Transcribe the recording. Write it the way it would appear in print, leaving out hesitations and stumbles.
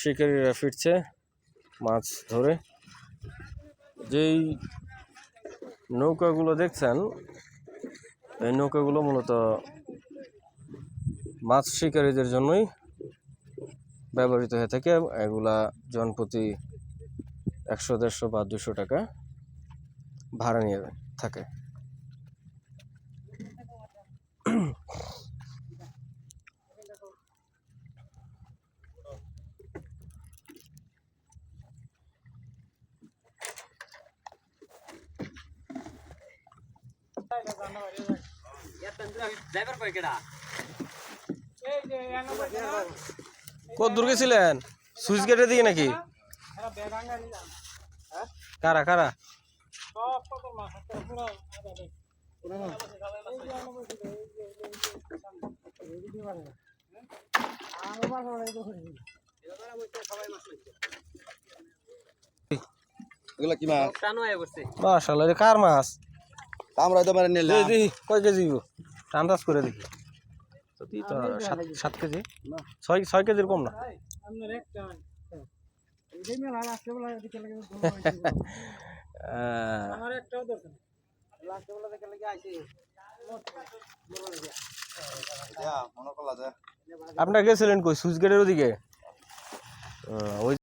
শিকারীরা ফিরছে মাছ ধরে। যেই নৌকাগুলো দেখছেন এই নৌকাগুলো মূলত মাছ শিকারীদের জন্যই ব্যবহৃত হয়ে থাকে। এগুলা জনপ্রতি 100-150 বা 200 টাকা ভাড়া নিয়ে থাকে। কত দূর গেছিলেন? সুইচ গেটে দিয়ে নাকি? কারা কারা? এগুলা কি মাছ? মাশাআল্লাহ, এটা কার মাছ? আমরা তো পারে নিলাম। দেখি কয় কেজি গো, আন্দাজ করে দেখি। সত্যি তো 7 কেজি, 6 কেজির কম না। আপনারা গেছিলেন কই? সুইচ গেটের ওদিকে? ওই